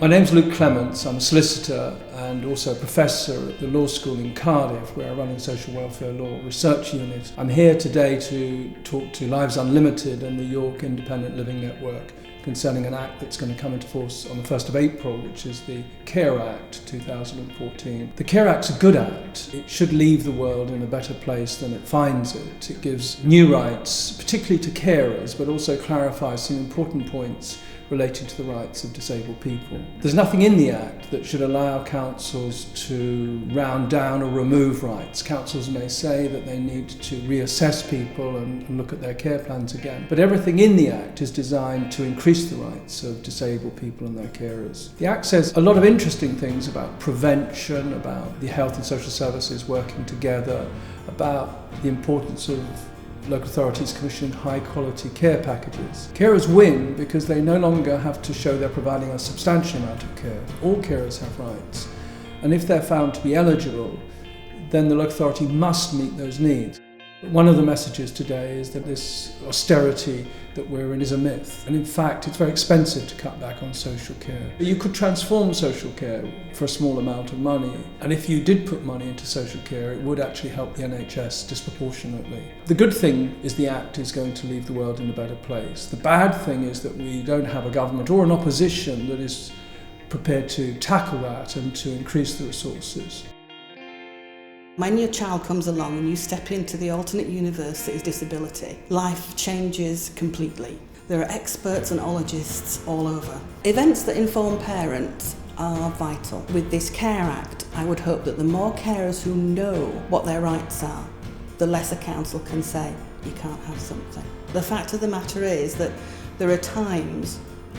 My name's Luke Clements. I'm a solicitor and also a professor at the law school in Cardiff, where I run a social welfare law research unit. I'm here today to talk to Lives Unlimited and the York Independent Living Network concerning an act that's going to come into force on the 1st of April, which is the Care Act 2014. The Care Act's a good act. It should leave the world in a better place than it finds it. It gives new rights, particularly to carers, but also clarifies some important points relating to the rights of disabled people. There's nothing in the Act that should allow councils to round down or remove rights. Councils may say that they need to reassess people and look at their care plans again. But everything in the Act is designed to increase the rights of disabled people and their carers. The Act says a lot of interesting things about prevention, about the health and social services working together, about the importance of local authorities commissioning high quality care packages. Carers win because they no longer have to show they're providing a substantial amount of care. All carers have rights, and if they're found to be eligible, then the local authority must meet those needs. One of the messages today is that this austerity that we're in is a myth, and in fact it's very expensive to cut back on social care. You could transform social care for a small amount of money, and if you did put money into social care it would actually help the NHS disproportionately. The good thing is the Act is going to leave the world in a better place. The bad thing is that we don't have a government or an opposition that is prepared to tackle that and to increase the resources. When your child comes along and you step into the alternate universe that is disability, life changes completely. There are experts and ologists all over. Events that inform parents are vital. With this Care Act, I would hope that the more carers who know what their rights are, the less a council can say, you can't have something. The fact of the matter is that there are times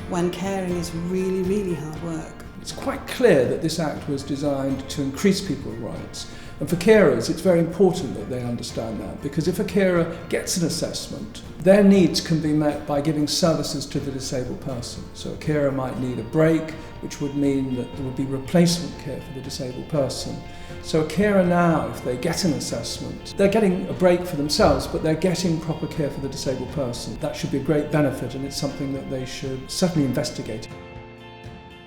when caring is really, really hard work. It's quite clear that this Act was designed to increase people's rights. And for carers, it's very important that they understand that, because if a carer gets an assessment, their needs can be met by giving services to the disabled person. So a carer might need a break, which would mean that there would be replacement care for the disabled person. So a carer now, if they get an assessment, they're getting a break for themselves, but they're getting proper care for the disabled person. That should be a great benefit, and it's something that they should certainly investigate.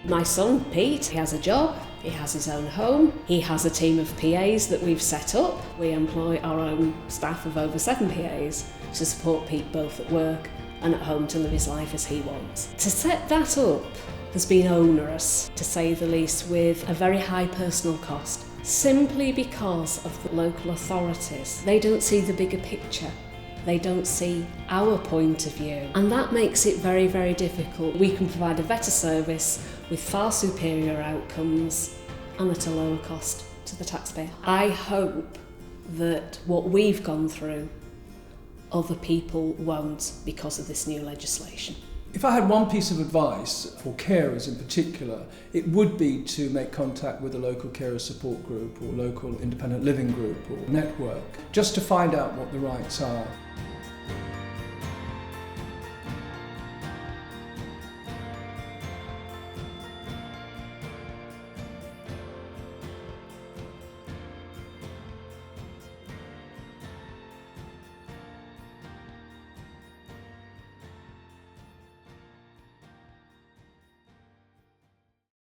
My son, Pete, he has a job, he has his own home, he has a team of PAs that we've set up. We employ our own staff of over 7 PAs to support Pete both at work and at home to live his life as he wants. To set that up has been onerous, to say the least, with a very high personal cost, simply because of the local authorities. They don't see the bigger picture. They don't see our point of view, and that makes it very, very difficult. We can provide a better service with far superior outcomes and at a lower cost to the taxpayer. I hope that what we've gone through, other people won't because of this new legislation. If I had one piece of advice for carers in particular, it would be to make contact with a local carer support group or local independent living group or network, just to find out what the rights are.